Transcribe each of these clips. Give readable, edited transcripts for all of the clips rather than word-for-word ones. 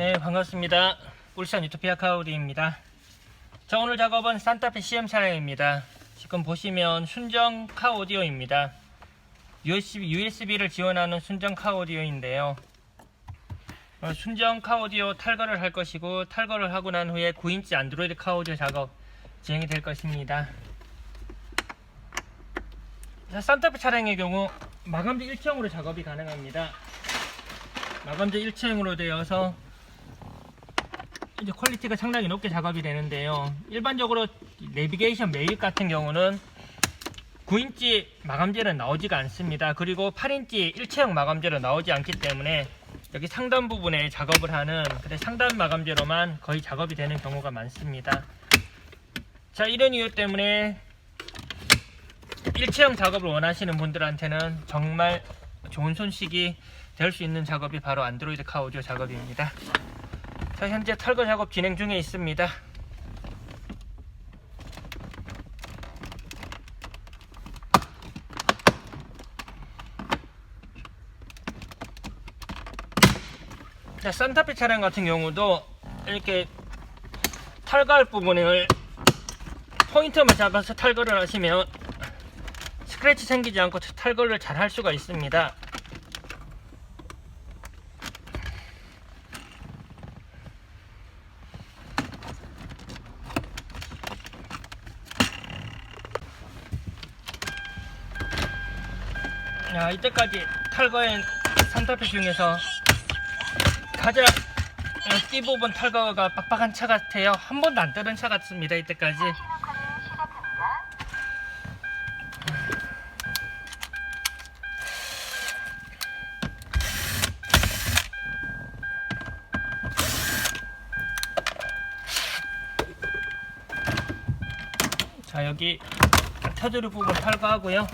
네, 반갑습니다. 울산 유토피아 카우디입니다. 자, 오늘 작업은 산타페 CM 차량입니다. 지금 보시면 순정 카 오디오입니다. USB를 지원하는 순정 카 오디오인데요. 순정 카 오디오 탈거를 할 것이고, 탈거를 하고 난 후에 9인치 안드로이드 카 오디오 작업 진행이 될 것입니다. 자, 산타페 차량의 경우 마감재 일체형으로 작업이 가능합니다. 마감재 일체형으로 되어서 이제 퀄리티가 상당히 높게 작업이 되는데요. 일반적으로 내비게이션 매입 같은 경우는 9인치 마감재는 나오지가 않습니다. 그리고 8인치 일체형 마감재로 나오지 않기 때문에 여기 상단 부분에 작업을 하는 상단 마감재로만 거의 작업이 되는 경우가 많습니다. 자, 이런 이유 때문에 일체형 작업을 원하시는 분들한테는 정말 좋은 손쉽이 될 수 있는 작업이 바로 안드로이드 카 오디오 작업입니다. 자, 현재 탈거 작업 진행 중에 있습니다. 자, 산타페 차량 같은 경우도 이렇게 탈거할 부분을 포인트만 잡아서 탈거를 하시면 스크래치 생기지 않고 탈거를 잘 할 수가 있습니다. 야, 이때까지 탈거한 산타페 중에서 가장 띠부분 탈거가 빡빡한 차 같아요. 한 번도 안 뜨는 차 같습니다. 이때까지. 자, 여기 테두리 부분 탈거하고요.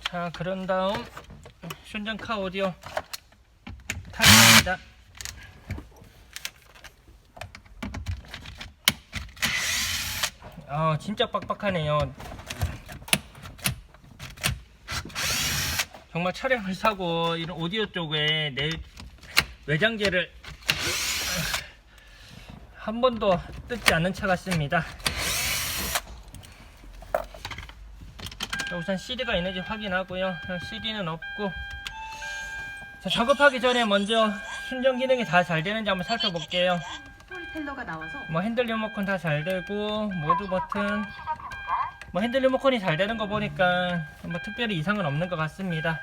자, 그런 다음 순정 카 오디오 탈거합니다. 진짜 빡빡하네요. 정말 차량을 사고 이런 오디오 쪽에 내 외장재를 한 번도 뜯지 않는 차 같습니다. 우선 CD가 있는지 확인하고요. CD는 없고. 자, 작업하기 전에 먼저 순정 기능이 다 잘 되는지 한번 살펴볼게요. 스토리텔러가 나와서 핸들 리모컨 다 잘 되고, 모드 버튼, 핸들 리모컨이 잘 되는 거 보니까 특별히 이상은 없는 것 같습니다.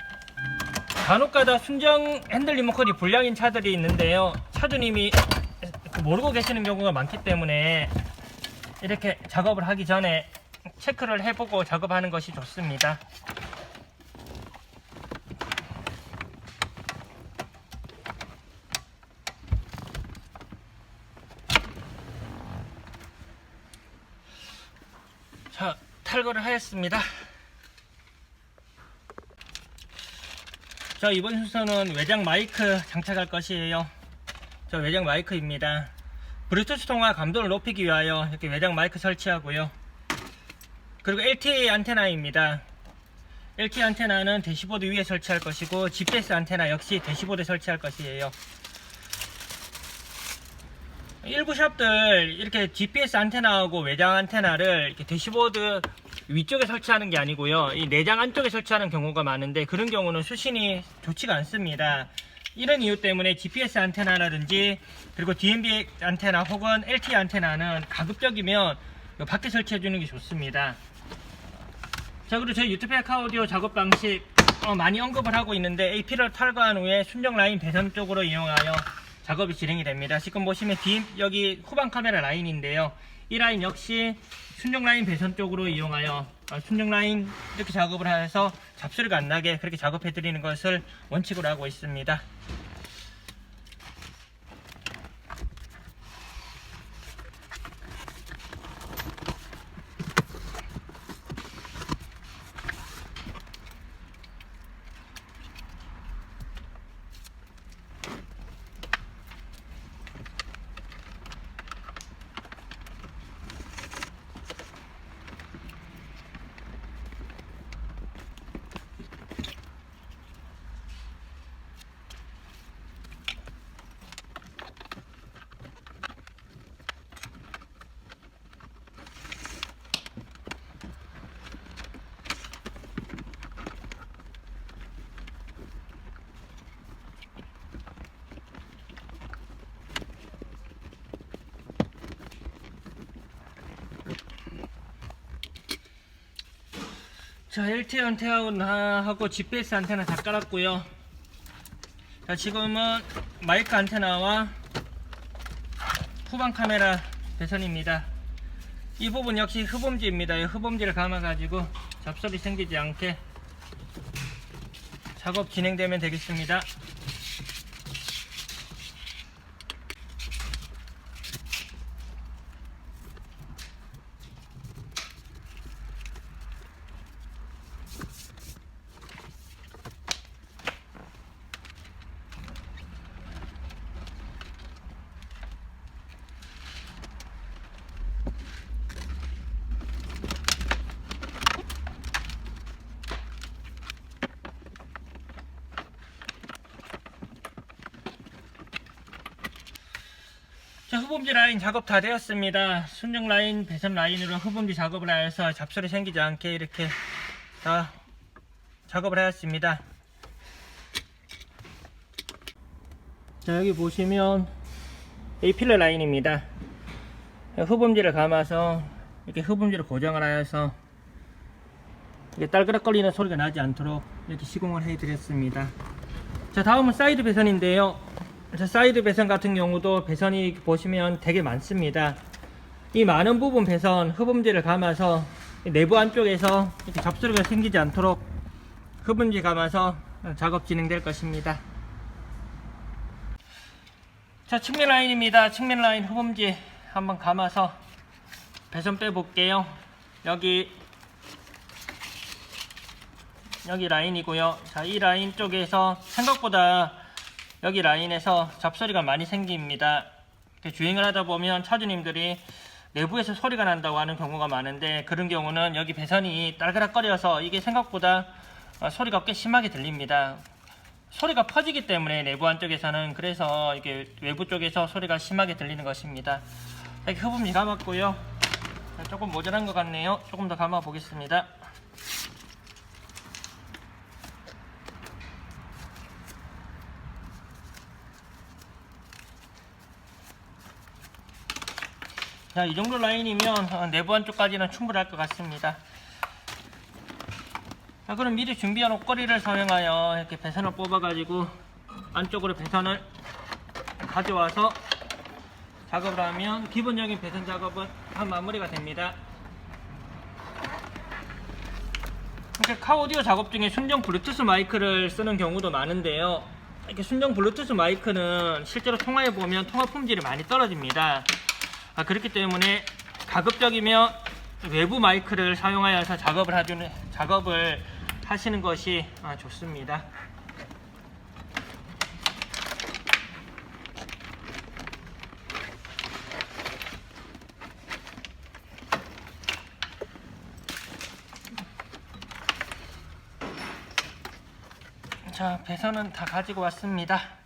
간혹가다 순정 핸들 리모컨이 불량인 차들이 있는데요. 차주님이 모르고 계시는 경우가 많기 때문에 이렇게 작업을 하기 전에 체크를 해보고 작업하는 것이 좋습니다. 자, 탈거를 하였습니다. 자, 이번 순서는 외장 마이크 장착할 것이에요. 저 외장 마이크입니다. 블루투스 통화 감도를 높이기 위하여 이렇게 외장 마이크 설치하고요. 그리고 LTE 안테나입니다. LTE 안테나는 대시보드 위에 설치할 것이고, GPS 안테나 역시 대시보드에 설치할 것이에요. 일부 샵들 이렇게 GPS 안테나하고 외장 안테나를 이렇게 대시보드 위쪽에 설치하는 게 아니고요, 이 내장 안쪽에 설치하는 경우가 많은데, 그런 경우는 수신이 좋지가 않습니다. 이런 이유 때문에 GPS 안테나라든지 그리고 DMB 안테나 혹은 LTE 안테나는 가급적이면 밖에 설치해 주는 게 좋습니다. 자, 그리고 저희 유토피아 카 오디오 작업 방식 많이 언급을 하고 있는데, AP를 탈거한 후에 순정 라인 배선 쪽으로 이용하여 작업이 진행이 됩니다. 지금 보시면 여기 후방 카메라 라인인데요, 이 라인 역시 순정 라인 배선 쪽으로 이용하여 순정 라인 이렇게 작업을 해서 잡소리가 안 나게 그렇게 작업해 드리는 것을 원칙으로 하고 있습니다. 자, LTE 안테나하고 GPS 안테나 다 깔았고요. 자, 지금은 마이크 안테나와 후방 카메라 배선입니다. 이 부분 역시 흡음지입니다. 이 흡음지를 감아가지고 잡소리 생기지 않게 작업 진행되면 되겠습니다. 자, 흡음지 라인 작업 다 되었습니다. 순정 라인, 배선 라인으로 흡음지 작업을 하여서 잡소리 생기지 않게 이렇게 다 작업을 하였습니다. 자, 여기 보시면 A필러 라인입니다. 흡음지를 감아서 이렇게 흡음지를 고정을 하여서 이게 딸그락거리는 소리가 나지 않도록 이렇게 시공을 해 드렸습니다. 자, 다음은 사이드 배선인데요. 자, 사이드 배선 같은 경우도 배선이 보시면 되게 많습니다. 이 많은 부분 배선 흡음지를 감아서 내부 안쪽에서 이렇게 잡소리가 생기지 않도록 흡음지 감아서 작업 진행될 것입니다. 자, 측면 라인입니다. 측면 라인 흡음지 한번 감아서 배선 빼 볼게요. 여기 라인이고요. 자, 이 라인 쪽에서 생각보다 여기 라인에서 잡소리가 많이 생깁니다. 주행을 하다 보면 차주님들이 내부에서 소리가 난다고 하는 경우가 많은데, 그런 경우는 여기 배선이 딸그락거려서 이게 생각보다 소리가 꽤 심하게 들립니다. 소리가 퍼지기 때문에 내부 안쪽에서는, 그래서 이게 외부 쪽에서 소리가 심하게 들리는 것입니다. 이렇게 흡음지 감았고요. 조금 모자란 것 같네요. 조금 더 감아 보겠습니다. 자, 이 정도 라인이면 내부 안쪽까지는 충분할 것 같습니다. 자, 그럼 미리 준비한 옷걸이를 사용하여 이렇게 배선을 뽑아 가지고 안쪽으로 배선을 가져와서 작업을 하면 기본적인 배선 작업은 한 마무리가 됩니다. 이렇게 카오디오 작업 중에 순정 블루투스 마이크를 쓰는 경우도 많은데요. 이렇게 순정 블루투스 마이크는 실제로 통화해 보면 통화 품질이 많이 떨어집니다. 그렇기 때문에 가급적이면 외부 마이크를 사용하여서 작업을 하시는 것이 좋습니다. 자, 배선은 다 가지고 왔습니다.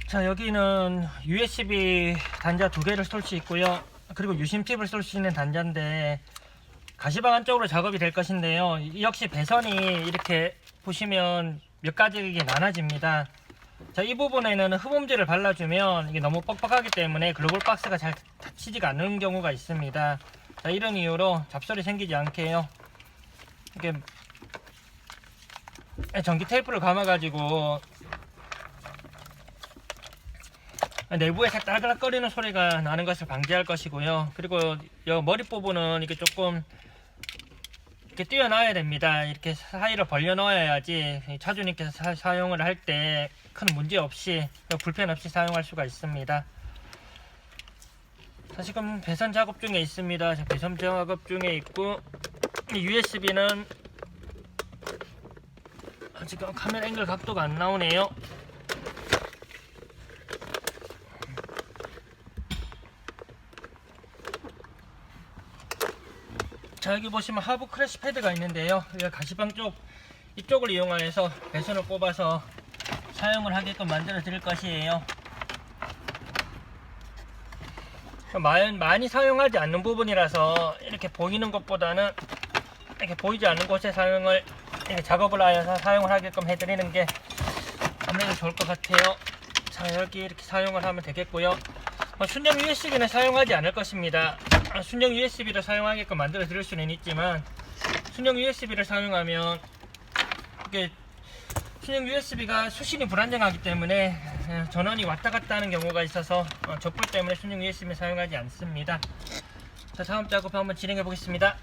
자, 여기는 USB 단자 2개를 쏠 수 있고요. 그리고 유심칩을 쏠 수 있는 단자인데, 가시방 안쪽으로 작업이 될 것인데요. 이 역시 배선이 이렇게 보시면 몇 가지게 나눠집니다. 자, 이 부분에는 흡음지를 발라주면 이게 너무 뻑뻑하기 때문에 글로벌 박스가 잘 닫히지가 않는 경우가 있습니다. 자, 이런 이유로 잡소리 생기지 않게요, 이렇게 전기 테이프를 감아가지고 내부에서 딸그락거리는 소리가 나는 것을 방지할 것이고요. 그리고 이 머리 부분은 이렇게 조금 이렇게 띄워놔야 됩니다. 이렇게 사이를 벌려 넣어야지 차주님께서 사용을 할 때 큰 문제 없이, 불편 없이 사용할 수가 있습니다. 자, 지금 배선 작업 중에 있습니다. 자, 배선 작업 중에 있고, USB는 지금 카메라 앵글 각도가 안 나오네요. 자, 여기 보시면 하부 크래시 패드가 있는데요. 여기가 가시방 쪽, 이쪽을 이용하여서 배선을 뽑아서 사용을 하게끔 만들어 드릴 것이에요. 많이 사용하지 않는 부분이라서 이렇게 보이는 것보다는 이렇게 보이지 않는 곳에 사용을, 이렇게 작업을 하여서 사용을 하게끔 해드리는 게 아무래도 좋을 것 같아요. 자, 여기 이렇게 사용을 하면 되겠고요. 순정 USB는 사용하지 않을 것입니다. 순정 USB를 사용하게끔 만들어 드릴 수는 있지만, 순정 USB를 사용하면 이게 순정 USB가 수신이 불안정하기 때문에 전원이 왔다 갔다 하는 경우가 있어서 적불 때문에 순정 USB를 사용하지 않습니다. 자, 다음 작업 한번 진행해 보겠습니다.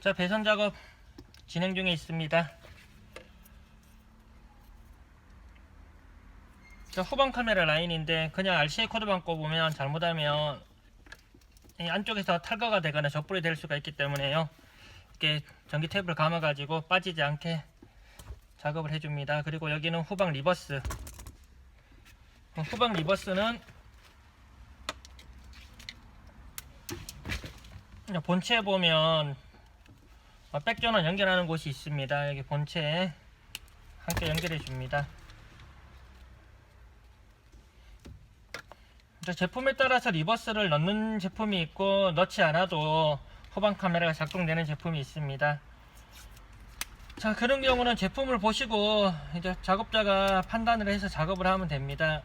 자, 배선 작업 진행 중에 있습니다. 자, 후방 카메라 라인인데 그냥 RCA 코드만 꼽으면 잘못하면 이 안쪽에서 탈거가 되거나 적불이 될 수가 있기 때문에요, 이렇게 전기 테이프를 감아 가지고 빠지지 않게 작업을 해줍니다. 그리고 여기는 후방 리버스. 후방 리버스는 본체에 보면 백전원 연결하는 곳이 있습니다. 여기 본체에 함께 연결해 줍니다. 제품에 따라서 리버스를 넣는 제품이 있고 넣지 않아도 후방 카메라가 작동되는 제품이 있습니다. 자, 그런 경우는 제품을 보시고 이제 작업자가 판단을 해서 작업을 하면 됩니다.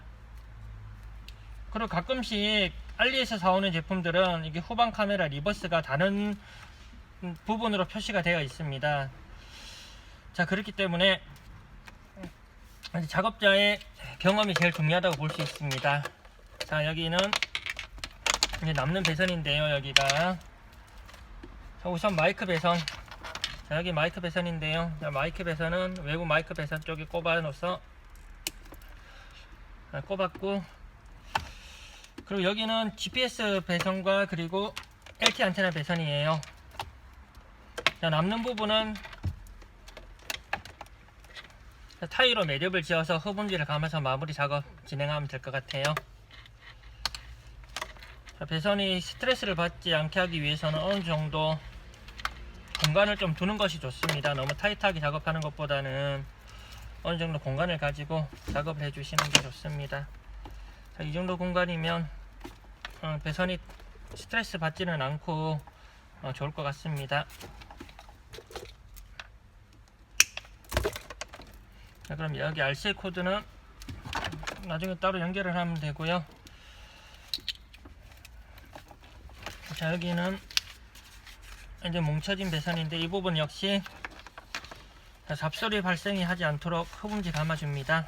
그리고 가끔씩 알리에서 사오는 제품들은 이게 후방 카메라 리버스가 다른 부분으로 표시가 되어 있습니다. 자, 그렇기 때문에 작업자의 경험이 제일 중요하다고 볼 수 있습니다. 자, 여기는 이제 남는 배선인데요. 여기가 자, 우선 마이크 배선. 자, 여기 마이크 배선인데요. 자, 마이크 배선은 외부 마이크 배선 쪽에 꼽아 놓아서 꼽았고, 그리고 여기는 GPS 배선과 그리고 LT 안테나 배선이에요. 자, 남는 부분은 타이로 매듭을 지어서 흡음지를 감아서 마무리 작업 진행하면 될 것 같아요. 자, 배선이 스트레스를 받지 않게 하기 위해서는 어느 정도 공간을 좀 두는 것이 좋습니다. 너무 타이트하게 작업하는 것보다는 어느 정도 공간을 가지고 작업을 해주시는 게 좋습니다. 자, 이 정도 공간이면 배선이 스트레스 받지는 않고 좋을 것 같습니다. 자, 그럼 여기 RCA 코드는 나중에 따로 연결을 하면 되고요. 자, 여기는 이제 뭉쳐진 배선인데 이 부분 역시 잡소리 발생이 하지 않도록 흡음지 감아줍니다.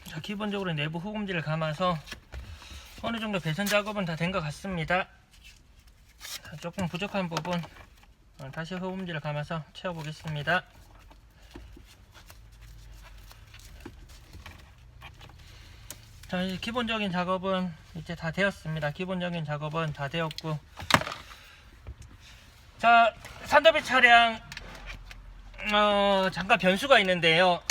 자, 기본적으로 내부 흡음지를 감아서 어느 정도 배선 작업은 다 된 것 같습니다. 자, 조금 부족한 부분 다시 흡음지를 감아서 채워 보겠습니다. 자, 이제 기본적인 작업은 이제 다 되었습니다. 기본적인 작업은 다 되었고, 자, 산더비 차량 잠깐 변수가 있는데요.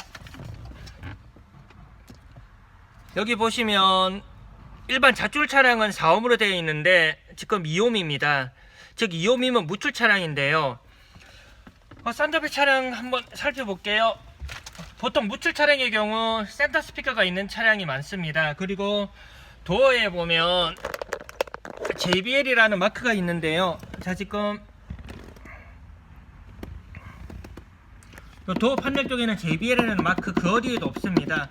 여기 보시면 일반 잣줄 차량은 4옴으로 되어 있는데 지금 2옴입니다. 즉 2옴이면 무출 차량인데요. 산더비 차량 한번 살펴볼게요. 보통 무출 차량의 경우 센터 스피커가 있는 차량이 많습니다. 그리고 도어에 보면 JBL이라는 마크가 있는데요. 자, 지금 도어 판넬 쪽에는 JBL이라는 마크 그 어디에도 없습니다.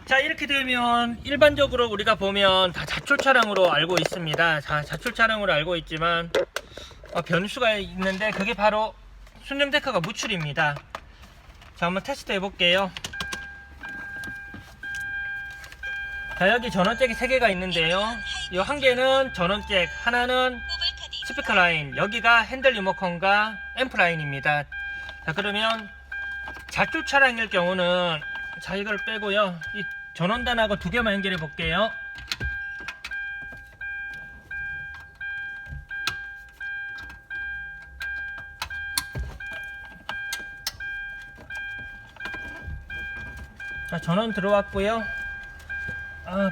자, 이렇게 되면 일반적으로 우리가 보면 다 잣줄 차량으로 알고 있습니다. 자, 잣줄 차량으로 알고 있지만 변수가 있는데 그게 바로 순정 데크가 무출입니다. 자, 한번 테스트 해볼게요. 자, 여기 전원잭이 3개가 있는데요. 이 한 개는 전원잭, 하나는 스피커 라인, 여기가 핸들 리모컨과 앰프 라인입니다. 자, 그러면 잣줄 차량일 경우는 자, 이걸 빼고요, 이 전원단하고 2개만 연결해 볼게요. 자, 전원 들어왔고요.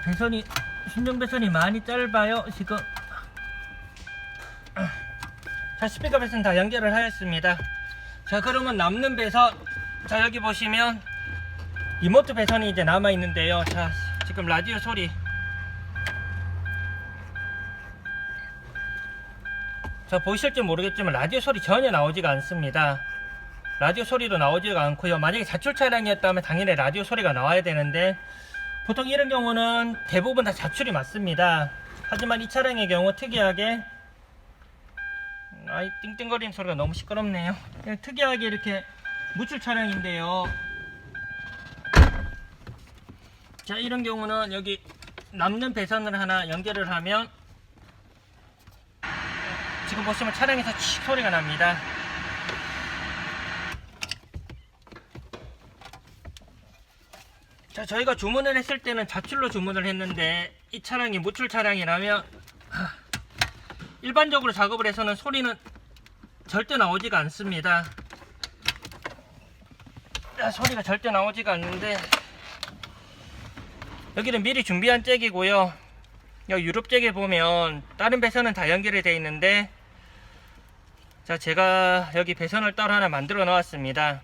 배선이 순정 배선이 많이 짧아요 지금. 자, 스피커 배선 다 연결을 하였습니다. 자, 그러면 남는 배선 자, 여기 보시면 리모트 배선이 이제 남아 있는데요. 자, 지금 라디오 소리, 자, 보이실지 모르겠지만 라디오 소리 전혀 나오지가 않습니다. 라디오 소리도 나오지가 않고요. 만약에 자출 차량이었다면 당연히 라디오 소리가 나와야 되는데 보통 이런 경우는 대부분 다 자출이 맞습니다. 하지만 이 차량의 경우 특이하게, 아이 띵띵거리는 소리가 너무 시끄럽네요. 그냥 특이하게 이렇게 무출 차량인데요. 자, 이런 경우는 여기 남는 배선을 하나 연결을 하면 지금 보시면 차량에서 칙 소리가 납니다. 자, 저희가 주문을 했을 때는 자출로 주문을 했는데 이 차량이 무출 차량이라면 일반적으로 작업을 해서는 소리는 절대 나오지가 않습니다. 소리가 절대 나오지가 않는데 여기는 미리 준비한 잭이고요. 여기 유럽 잭에 보면 다른 배선은 다 연결이 되어 있는데, 자, 제가 여기 배선을 따로 하나 만들어 놓았습니다.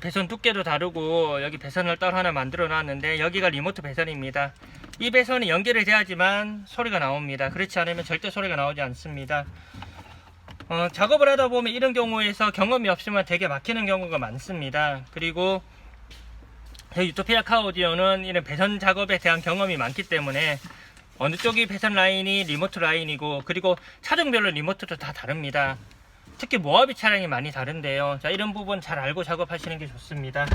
배선 두께도 다르고 여기 배선을 따로 하나 만들어 놨는데 여기가 리모트 배선입니다. 이 배선이 연결이 돼야지만 소리가 나옵니다. 그렇지 않으면 절대 소리가 나오지 않습니다. 작업을 하다 보면 이런 경우에서 경험이 없으면 되게 막히는 경우가 많습니다. 그리고 유토피아 카 오디오는 이런 배선 작업에 대한 경험이 많기 때문에 어느 쪽이 배선 라인이 리모트 라인이고, 그리고 차종별로 리모트도 다 다릅니다. 특히 모하비 차량이 많이 다른데요. 자, 이런 부분 잘 알고 작업하시는 게 좋습니다.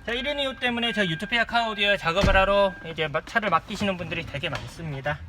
자, 이런 이유 때문에 저 유토피아 카 오디오에 작업을 하러 이제 차를 맡기시는 분들이 되게 많습니다.